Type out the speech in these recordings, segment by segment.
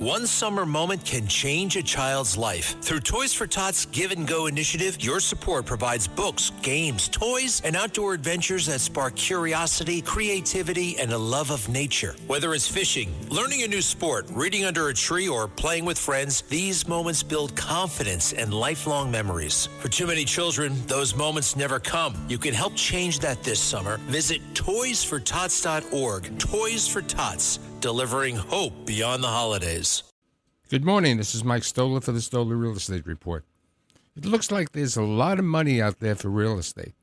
One summer moment can change a child's life. Through Toys for Tots Give and Go initiative, your support provides books, games, toys, and outdoor adventures that spark curiosity, creativity, and a love of nature. Whether it's fishing, learning a new sport, reading under a tree, or playing with friends, these moments build confidence and lifelong memories. For too many children, those moments never come. You can help change that this summer. Visit toysfortots.org. Toys for Tots, delivering hope beyond the holidays. Good morning. This is Mike Stoller for the Stoller Real Estate Report. It looks like there's a lot of money out there for real estate.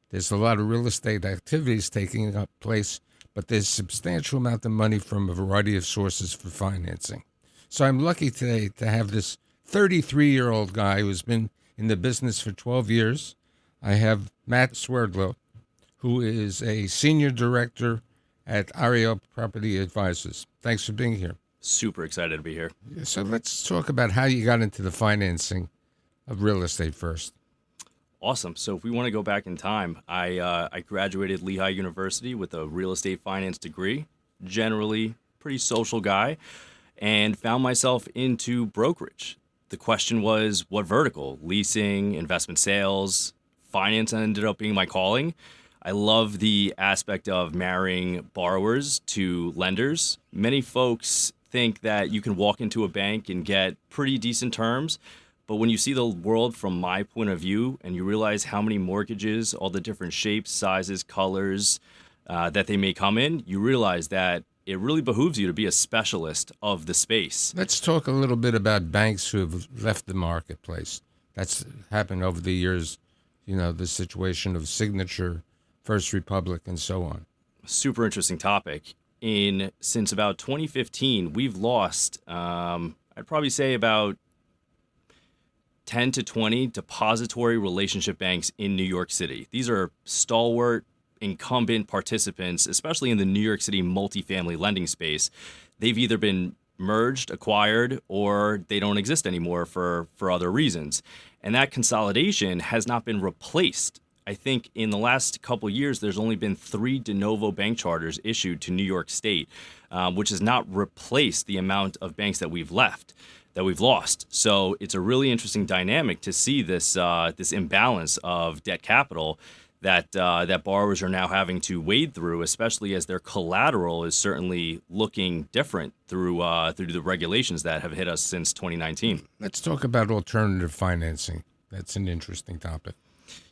There's a lot of real estate activities taking place, but there's a substantial amount of money from a variety of sources for financing. So I'm lucky today to have this 33-year-old guy who's been in the business for 12 years. I have Matt Swerdlow, who is a senior director at Ariel Property Advisors. Thanks for being here. Super excited to be here. So let's talk about how you got into the financing of real estate first. Awesome. So if we want to go back in time, I graduated Lehigh University with a real estate finance degree, generally pretty social guy, and found myself into brokerage. The question was, what vertical? Leasing, investment sales, finance ended up being my calling. I love the aspect of marrying borrowers to lenders. Many folks think that you can walk into a bank and get pretty decent terms, but when you see the world from my point of view and you realize how many mortgages, all the different shapes, sizes, colors that they may come in, you realize that it really behooves you to be a specialist of the space. Let's talk a little bit about banks who have left the marketplace. That's happened over the years, the situation of Signature, First Republic, and so on. Super interesting topic. Since about 2015, we've lost, I'd probably say about 10 to 20 depository relationship banks in New York City. These are stalwart, incumbent participants, especially in the New York City multifamily lending space. They've either been merged, acquired, or they don't exist anymore for other reasons. And that consolidation has not been replaced. I think in the last couple of years, there's only been 3 de novo bank charters issued to New York State, which has not replaced the amount of banks that we've lost. So it's a really interesting dynamic to see this imbalance of debt capital that borrowers are now having to wade through, especially as their collateral is certainly looking different through the regulations that have hit us since 2019. Let's talk about alternative financing. That's an interesting topic.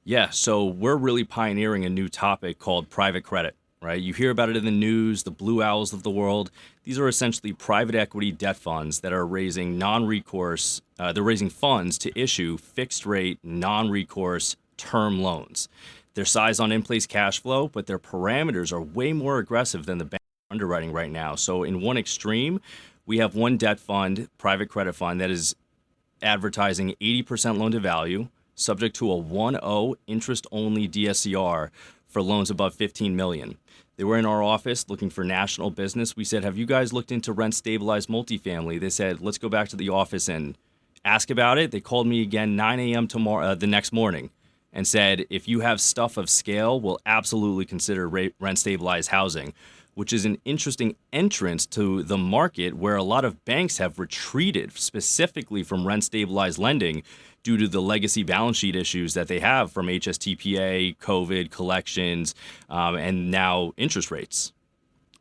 Yeah, so we're really pioneering a new topic called private credit, right? You hear about it in the news, the Blue Owls of the world. These are essentially private equity debt funds that are raising non-recourse, they're raising funds to issue fixed rate, non-recourse term loans. They're sized on in-place cash flow, but their parameters are way more aggressive than the bank underwriting right now. So in one extreme, we have one debt fund, private credit fund, that is advertising 80% loan to value, subject to a 1.0 interest-only DSCR for loans above $15 million. They were in our office looking for national business. We said, have you guys looked into rent-stabilized multifamily? They said, let's go back to the office and ask about it. They called me again 9 a.m. tomorrow, the next morning, and said, if you have stuff of scale, we'll absolutely consider rent-stabilized housing, which is an interesting entrance to the market where a lot of banks have retreated specifically from rent-stabilized lending due to the legacy balance sheet issues that they have from HSTPA, COVID, collections, and now interest rates.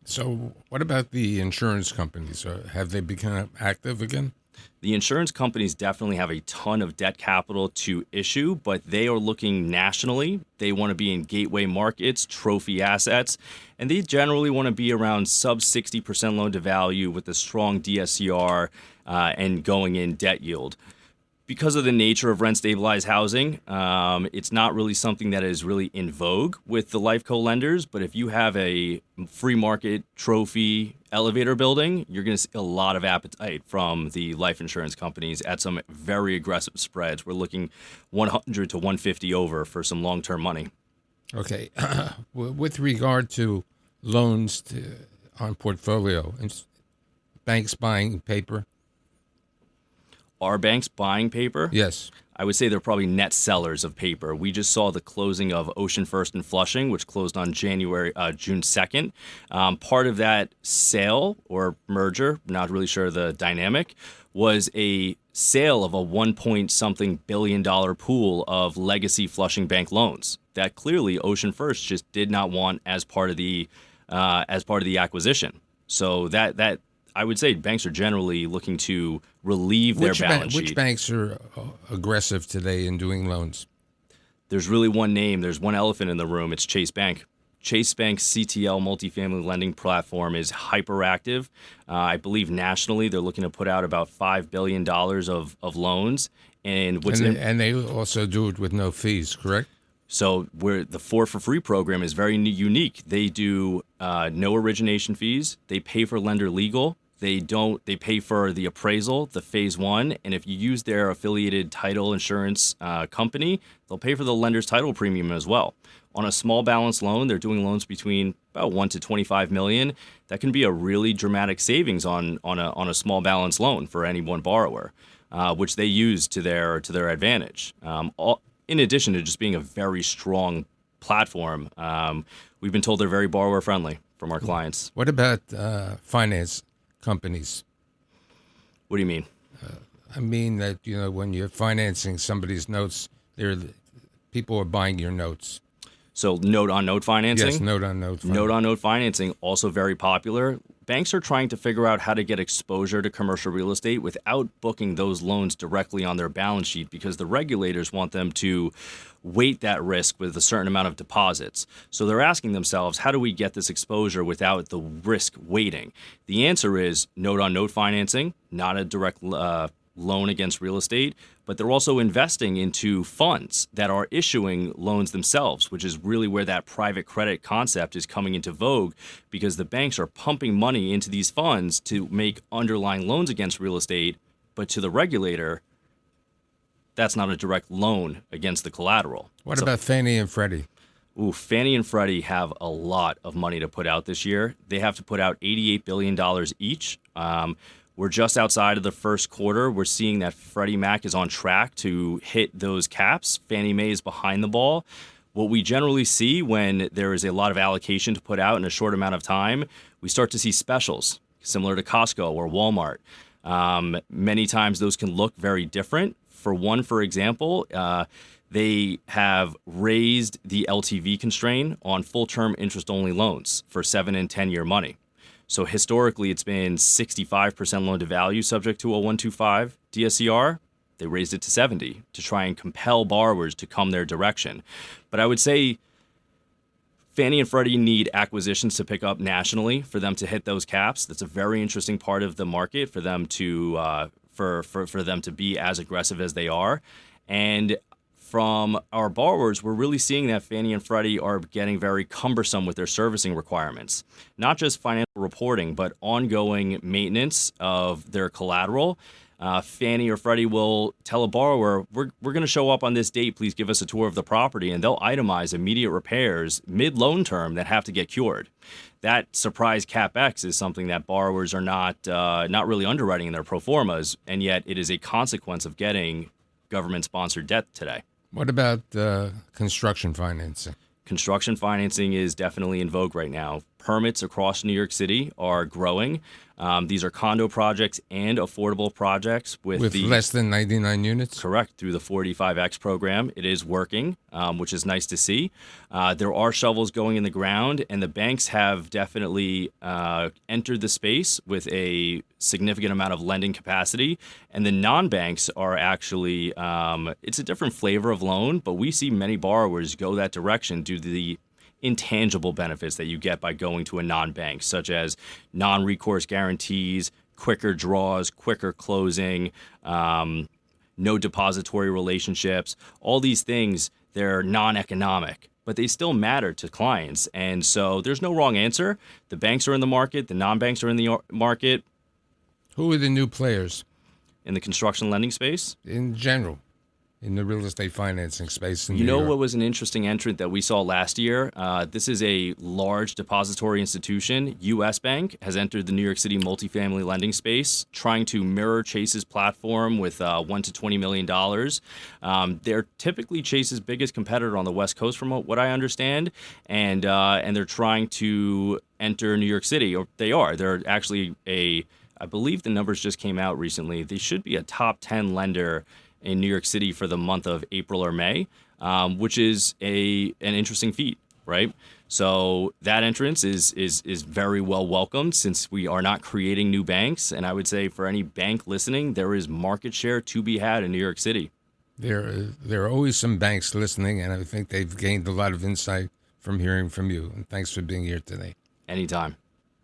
So what about the insurance companies? Have they become active again? The insurance companies definitely have a ton of debt capital to issue, but they are looking nationally. They want to be in gateway markets, trophy assets, and they generally want to be around sub 60% loan to value with a strong DSCR and going in debt yield. Because of the nature of rent-stabilized housing, it's not really something that is really in vogue with the life co-lenders. But if you have a free market trophy elevator building, you're going to see a lot of appetite from the life insurance companies at some very aggressive spreads. We're looking 100 to 150 over for some long-term money. Okay. With regard to loans on portfolio, and banks buying paper, Are banks buying paper? Yes. I would say they're probably net sellers of paper. We just saw the closing of Ocean First and Flushing, which closed on June 2nd. Part of that sale or merger, not really sure the dynamic, was a sale of a 1 point something billion pool of legacy Flushing Bank loans that clearly Ocean First just did not want as part of the acquisition. So that I would say banks are generally looking to relieve their balance sheet. Which banks are aggressive today in doing loans? There's really one name. There's one elephant in the room. It's Chase Bank. Chase Bank's CTL multifamily lending platform is hyperactive. I believe nationally they're looking to put out about $5 billion of loans. And they also do it with no fees, correct? So where the 4 for Free program is very unique. They do no origination fees. They pay for lender legal. They pay for the appraisal, the phase 1, and if you use their affiliated title insurance company, they'll pay for the lender's title premium as well. On a small balance loan, they're doing loans between about 1 to 25 million. That can be a really dramatic savings on a small balance loan for any one borrower, which they use to their advantage. In addition to just being a very strong platform, we've been told they're very borrower friendly from our clients. What about finance companies? What do you mean? I mean that when you're financing somebody's notes, people are buying your notes. So note-on-note financing? Yes, note-on-note financing. Note-on-note financing, also very popular. Banks are trying to figure out how to get exposure to commercial real estate without booking those loans directly on their balance sheet because the regulators want them to weight that risk with a certain amount of deposits. So they're asking themselves, how do we get this exposure without the risk weighting? The answer is note-on-note financing, not a direct loan against real estate, but they're also investing into funds that are issuing loans themselves, which is really where that private credit concept is coming into vogue because the banks are pumping money into these funds to make underlying loans against real estate, but to the regulator, that's not a direct loan against the collateral. What about Fannie and Freddie? Fannie and Freddie have a lot of money to put out this year. They have to put out $88 billion each. We're just outside of the first quarter. We're seeing that Freddie Mac is on track to hit those caps. Fannie Mae is behind the ball. What we generally see when there is a lot of allocation to put out in a short amount of time, we start to see specials similar to Costco or Walmart. Many times those can look very different. For example, they have raised the LTV constraint on full-term interest-only loans for 7 and 10-year money. So historically, it's been 65% loan to value subject to a 125 DSCR. They raised it to 70 to try and compel borrowers to come their direction. But I would say Fannie and Freddie need acquisitions to pick up nationally for them to hit those caps. That's a very interesting part of the market for them to for them to be as aggressive as they are. And from our borrowers, we're really seeing that Fannie and Freddie are getting very cumbersome with their servicing requirements. Not just financial reporting, but ongoing maintenance of their collateral. Fannie or Freddie will tell a borrower, we're going to show up on this date, please give us a tour of the property, and they'll itemize immediate repairs mid-loan term that have to get cured. That surprise CapEx is something that borrowers are not really underwriting in their pro formas, and yet it is a consequence of getting government-sponsored debt today. What about construction financing? Construction financing is definitely in vogue right now. Permits across New York City are growing. These are condo projects and affordable projects with less than 99 units? Correct, through the 45X program. It is working, which is nice to see. There are shovels going in the ground, and the banks have definitely entered the space with a significant amount of lending capacity. And the non-banks are actually, it's a different flavor of loan, but we see many borrowers go that direction due to the intangible benefits that you get by going to a non-bank, such as non-recourse guarantees, quicker draws, quicker closing, no depository relationships. All these things, they're non-economic, but they still matter to clients. And so there's no wrong answer. The banks are in the market. The non-banks are in the market. Who are the new players? In the construction lending space? In general. in the real estate financing space in You New know York. what was an interesting entrant that we saw last year? This is a large depository institution. U.S. Bank has entered the New York City multifamily lending space, trying to mirror Chase's platform with $1 to $20 million. They're typically Chase's biggest competitor on the West Coast, from what I understand, and they're trying to enter New York City, or they are. They're actually I believe the numbers just came out recently. They should be a top 10 lender in New York City for the month of April or May, which is an interesting feat, right? So that entrance is very well welcomed, since we are not creating new banks. And I would say for any bank listening, there is market share to be had in New York City. There are always some banks listening, and I think they've gained a lot of insight from hearing from you. And thanks for being here today. Anytime.